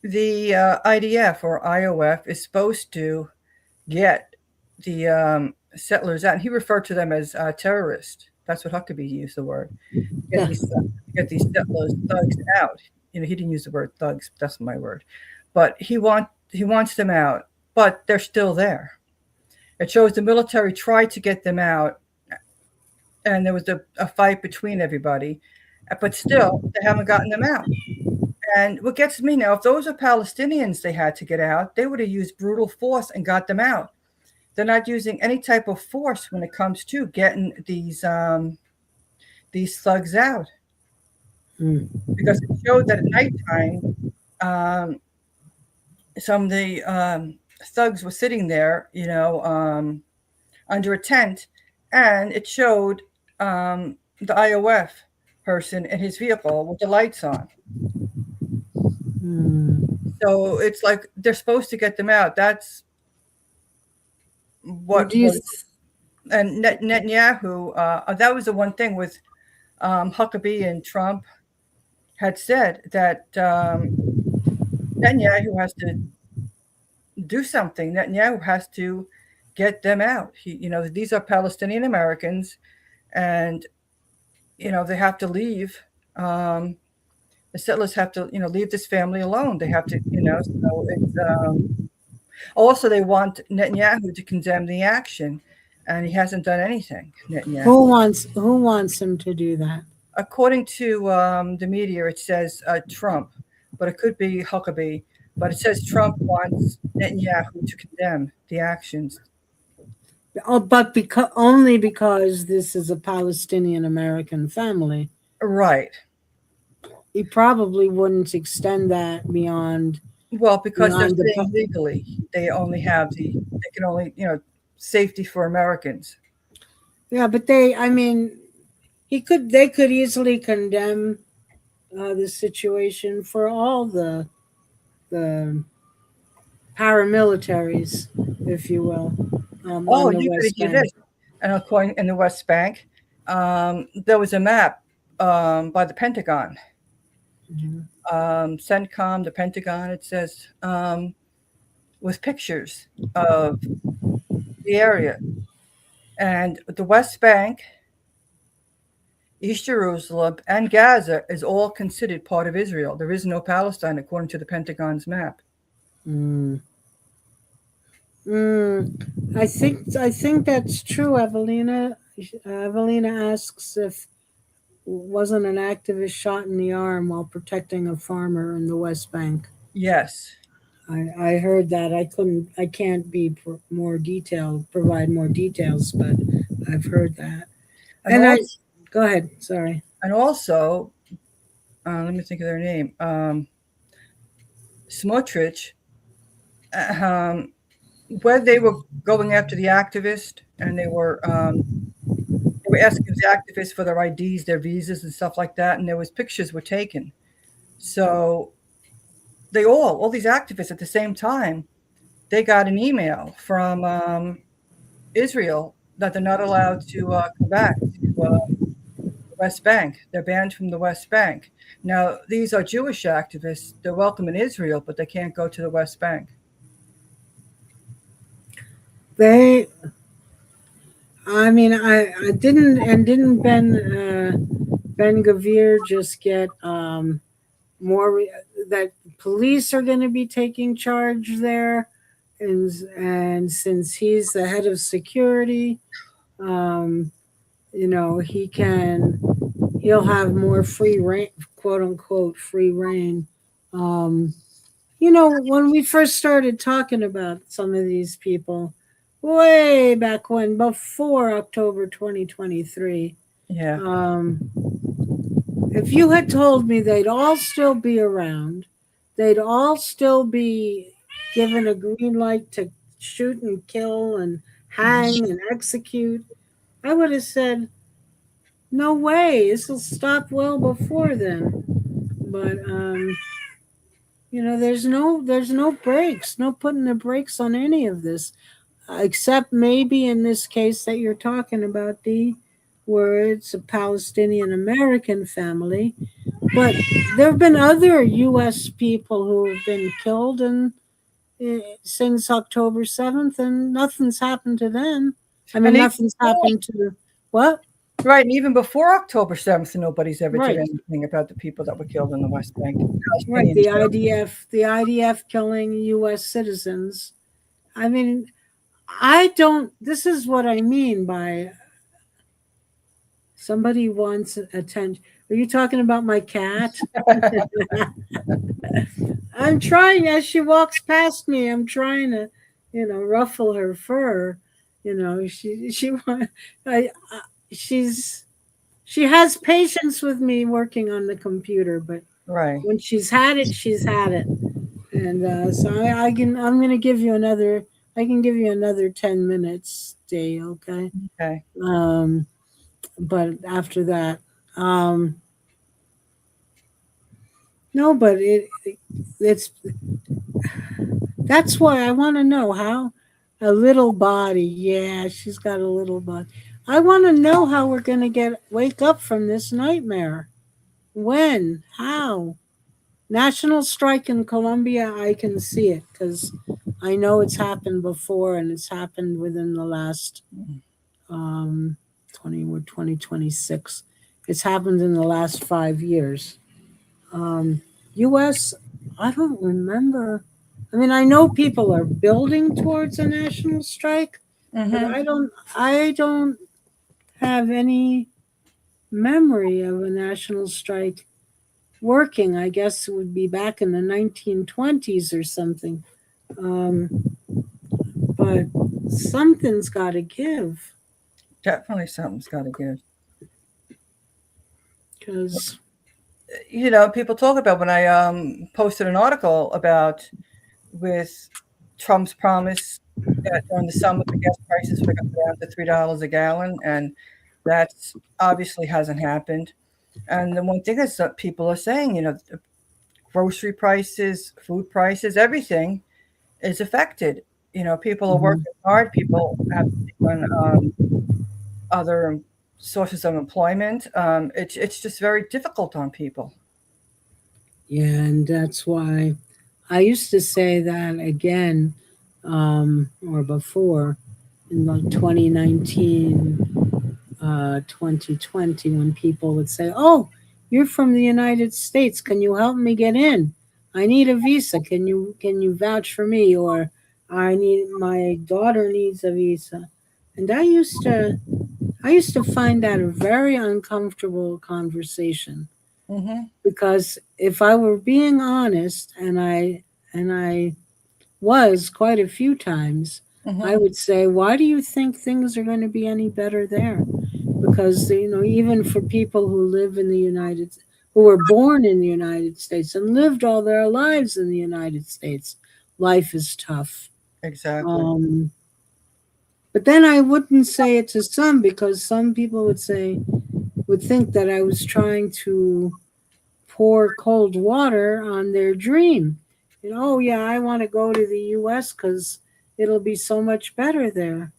the IDF or IOF is supposed to get the settlers out. And he referred to them as terrorists. That's what Huckabee used the word. Get Yeah. these settlers thugs out. He didn't use the word thugs. That's my word. But he wants them out, but they're still there. It shows the military tried to get them out, and there was a fight between everybody, but still they haven't gotten them out. And what gets me now, if those are Palestinians they had to get out, they would have used brutal force and got them out. They're not using any type of force when it comes to getting these thugs out, Mm. because it showed that at nighttime, um, some of the thugs were sitting there, under a tent, and it showed the IOF person in his vehicle with the lights on. Mm. So it's like they're supposed to get them out. That's what Do you? was. And Netanyahu, that was the one thing with Huckabee and Trump had said that Netanyahu has to do something. Netanyahu has to get them out. These are Palestinian Americans, and they have to leave. Um, the settlers have to, leave this family alone. They have to, So it's also they want Netanyahu to condemn the action, and he hasn't done anything. Netanyahu. Who wants him to do that? According to the media, it says Trump, but it could be Huckabee. But it says Trump wants Netanyahu to condemn the actions. Oh, but only because this is a Palestinian American family. Right. He probably wouldn't extend that Well, because they're beyond the. saying legally they can only, safety for Americans. Yeah, but I mean, they could easily condemn the situation for all the paramilitaries, if you will, Oh, on the you better West hear Bank. this. And according in the West Bank, there was a map by the Pentagon, Mhm. CENTCOM, the Pentagon. It says with pictures of the area, and the West Bank, East Jerusalem, and Gaza is all considered part of Israel. There is no Palestine according to the Pentagon's map. Mm. Mm. I think that's true, Evelina. Evelina asks if wasn't an activist shot in the arm while protecting a farmer in the West Bank. Yes, I heard that. I can't be more detailed, provide more details, but I've heard that. and And I also, go ahead. Sorry. and also, let me think of their name. Smotrich, um, where they were going after the activist, and they were asking the activists for their IDs, their visas, and stuff like that, and there was pictures were taken. So they all these activists at the same time, they got an email from Israel that they're not allowed to come back to the West Bank. They're banned from the West Bank. Now, these are Jewish activists. They're welcome in Israel, but they can't go to the West Bank. They. I mean, I didn't and didn't Ben Gavir just get more that police are going to be taking charge there, and since he's the head of security, um, he'll have more free reign, quote unquote free reign. Um, when we first started talking about some of these people, way back when, before October 2023, Yeah. um, if you had told me they'd all still be around, they'd all still be given a green light to shoot and kill and hang and execute, I would have said, no way, this will stop well before then. But there's no brakes, no putting the brakes on any of this, except maybe in this case that you're talking about, Dee, where it's a Palestinian American family. But there have been other U.S. people who have been killed since October 7th, and nothing's happened to them. I And mean, even nothing's before, happened to what? right, and even before October 7th, nobody's ever did Right, anything about the people that were killed in the West Bank. right. Palestinians. The IDF killing U.S. citizens. I mean, I don't. This is what I mean by somebody wants attention. Are you talking about my cat? I'm trying as she walks past me. I'm trying to, ruffle her fur. I, she's she has patience with me working on the computer, but Right. when she's had it, she's had it. And so I can. I'm going to give you another. I can give you another 10 minutes, Day. Okay. Okay. Um, but after that, um, no. But it's that's why I want to know how a little body. Yeah, she's got a little body. I want to know how we're going to wake up from this nightmare. When? How? National strike in Colombia, I can see it because I know it's happened before and it's happened within the last um, 2026. It's happened in the last 5 years. U.S., I don't remember. I mean, I know people are building towards a national strike, but Mm-hmm. I don't have any memory of a national strike working. I guess it would be back in the 1920s or something. But something's got to give Definitely something's got to give. because People talk about when I posted an article about with Trump's promise that during the summer the gas prices would go down to $3 a gallon, and that's obviously hasn't happened. And the one thing is that people are saying, grocery prices, food prices, everything is affected. People are Mhm. working hard. People have to take on other sources of employment. It's just very difficult on people. Yeah, and that's why I used to say that again, or before, in like 2019, 2020, when people would say, "Oh, you're from the United States. Can you help me get in? I need a visa. Can you vouch for me?" Or my daughter needs a visa. And I used to find that a very uncomfortable conversation, Hmm. because if I were being honest, and I was quite a few times, I Hmm. would say, why do you think things are going to be any better there? Because even for people who were born in the United States and lived all their lives in the United States, life is tough. Exactly. Um, but then I wouldn't say it to some, because some people would think that I was trying to pour cold water on their dream. Oh yeah, I want to go to the U.S. because it'll be so much better there.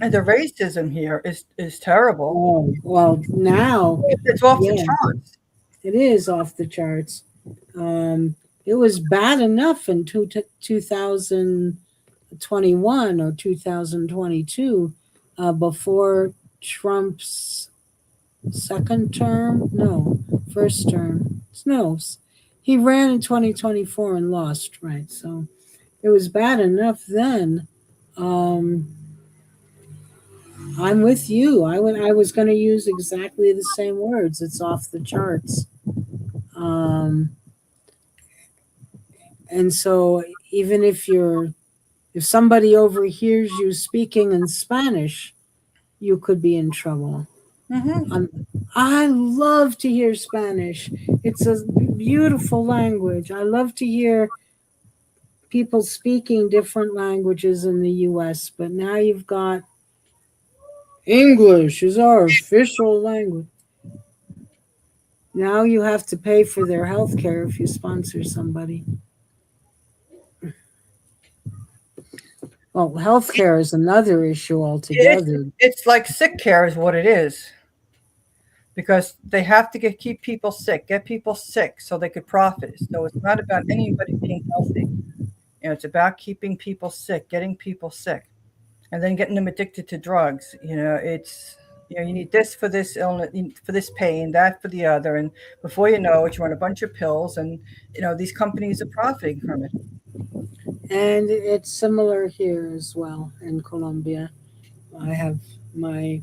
And the racism here is terrible. Oh well, now, It's off the yeah, charts. it is off the charts. Um, it was bad enough in 2021 or 2022, before Trump's second term. No, first term. No, he ran in 2024 and lost. Right, so it was bad enough then. Um, I'm with you. I was going to use exactly the same words. It's off the charts. Um, and so even if somebody overhears you speaking in Spanish, you could be in trouble. Hmm. Um, I love to hear Spanish. It's a beautiful language. I love to hear people speaking different languages in the US, but now you've got English is our official language. Now you have to pay for their health care if you sponsor somebody. Well, health care is another issue It's altogether. it's like sick care is what it is, because they have to keep people sick, get people sick so they could profit. So it's not about anybody being healthy. It's about keeping people sick, getting people sick, and then getting them addicted to drugs. It's you need this for this illness, for this pain, that for the other, and before you know it, you're on a bunch of pills, and these companies are profiting from it. And it's similar here as well in Colombia. I have my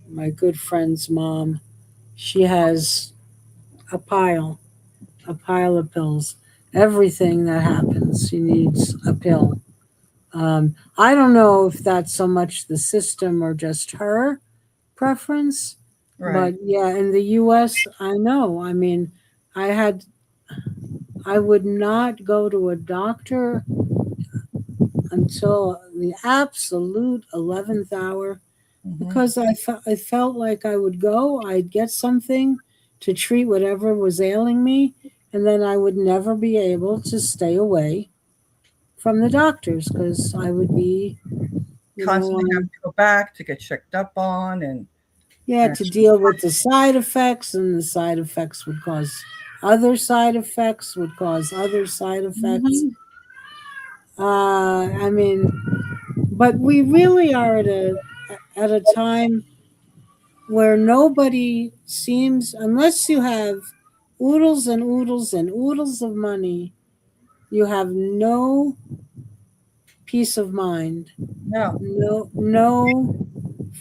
my good friend's mom. She has a pile of pills. Everything that happens, she needs a pill. I don't know if that's so much the system or just her preference, Right. but yeah, in the U.S., I know. I mean, I had I would not go to a doctor until the absolute 11th hour, Hmm. because I felt like I would go, I'd get something to treat whatever was ailing me, and then I would never be able to stay away from the doctors because I would be, Constantly have on, to go back to get checked up on, yeah, and to deal with the side effects, and the side effects would cause other side effects, would cause other side effects. Mhm. I mean, but we really are at a time where nobody seems, unless you have oodles and oodles and oodles of money, you have no peace of mind, No. no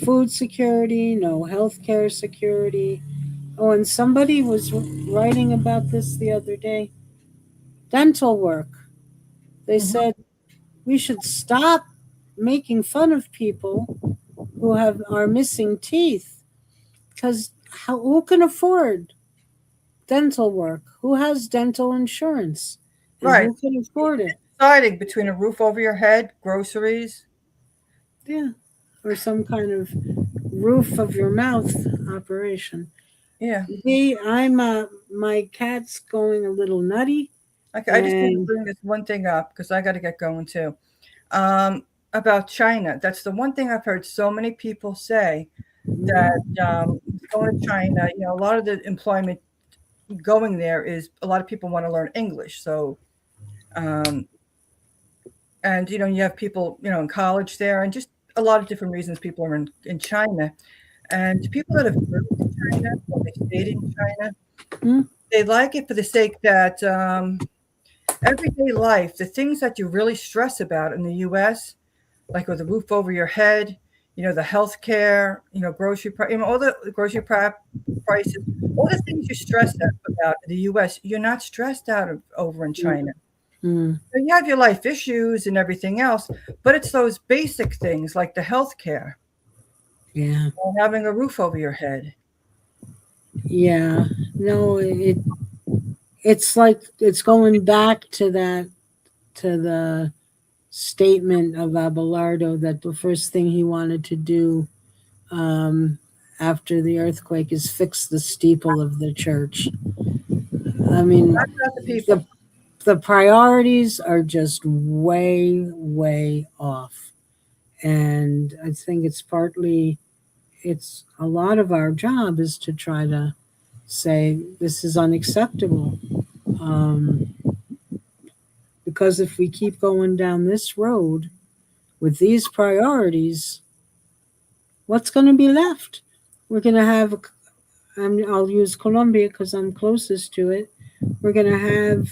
food security, no healthcare security. Oh, and somebody was writing about this the other day. Dental work. They Hmm. said we should stop making fun of people who are missing teeth, because who can afford dental work? Who has dental insurance? And Right. who can afford it? Deciding between a roof over your head, groceries. Yeah. Or some kind of roof of your mouth operation. Yeah. I'm my cat's going a little nutty, Okay, I just need to and bring this one thing up because I got to get going too. Um, about China. That's the one thing I've heard so many people say that going to China, a lot of the employment going there is a lot of people want to learn English. So, um, and you have people, in college there, and just a lot of different reasons people are in China. And people that have moved to China or they stayed in China, Mhm. they like it for the sake that everyday life, the things that you really stress about in the U.S., like with a roof over your head, the health care, all the prices, all the things you stress about in the U.S., you're not stressed out of over in China. Mhm. So you have your life issues and everything else, but it's those basic things like the health care Yeah, and having a roof over your head. yeah. No, it's like it's going back to the statement of Abelardo that the first thing he wanted to do um, after the earthquake is fix the steeple of the church. I mean, That's not the people. the the priorities are just way off, and I think it's a lot of our job is to try to say this is unacceptable. Um, because if we keep going down this road with these priorities, what's going to be left? We're going to have, I'll use Colombia because I'm closest to it. We're going to have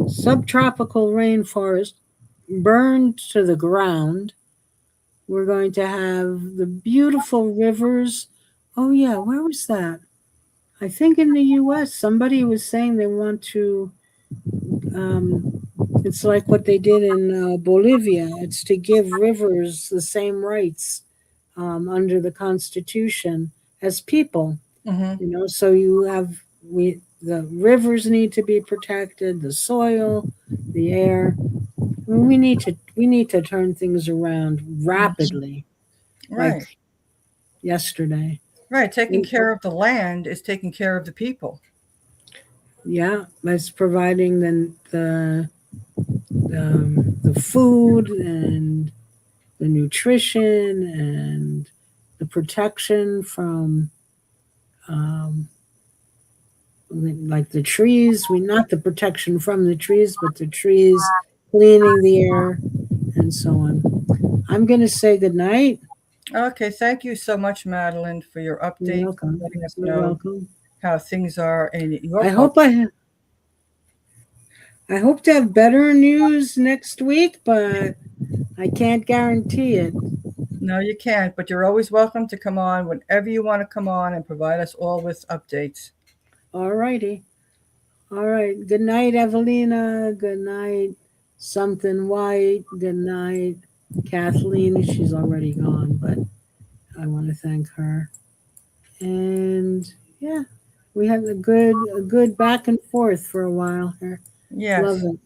subtropical rainforest burned to the ground. We're going to have the beautiful rivers. Oh, yeah, where was that? I think in the US, somebody was saying they want to, um, it's like what they did in Bolivia. It's to give rivers the same rights under the Constitution as people. Hmm. So you have the rivers need to be protected, the soil, the air. I mean, we need to turn things around rapidly, Right. like yesterday. Right. Taking care of the land is taking care of the people. Yeah, that's providing the food and the nutrition and the protection from um, like the trees. We not the protection from the trees, but the trees cleaning the air and so on. I'm going to say good night. Okay. Thank you so much, Madeline, for your You're updates and welcome. letting us You're know welcome. how things are in your I part. hope I hope to have better news next week, but I can't guarantee it. No, you can't, but you're always welcome to come on whenever you want to come on and provide us all with updates. All righty. All right. Good night, Evelina. Good night, Something White. Good night, Kathleen. She's already gone, but I want to thank her. And yeah, we had a good back and forth for a while here. Love Yes. it.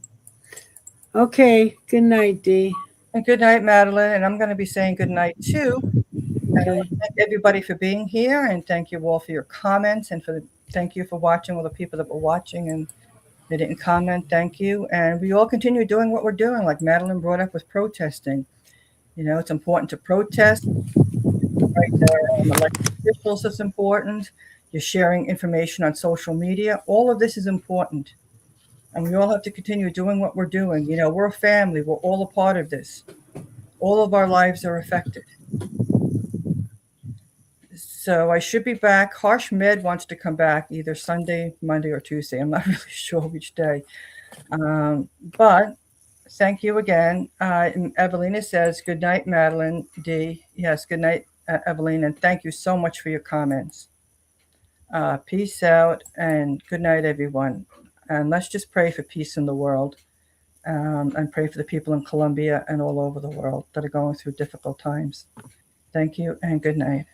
Okay. Good night, Dee. And good night, Madeline. And I'm going to be saying good night too. And I want Okay. to thank everybody for being here, and thank you all for your comments, and thank you for watching, all the people that were watching and they didn't comment. Thank you. And we all continue doing what we're doing, like Madeline brought up with protesting. It's important to protest. Right there, elected officials is important. You're sharing information on social media. All of this is important. And we all have to continue doing what we're doing. We're a family. We're all a part of this. All of our lives are affected. So I should be back. Harsh Med wants to come back either Sunday, Monday, or Tuesday. I'm not really sure which day. Um, but thank you again. And Evelina says, good night, Madeline D. Yes, good night, Evelina. And thank you so much for your comments. Peace out and good night, everyone. And let's just pray for peace in the world, and pray for the people in Colombia and all over the world that are going through difficult times. Thank you and good night.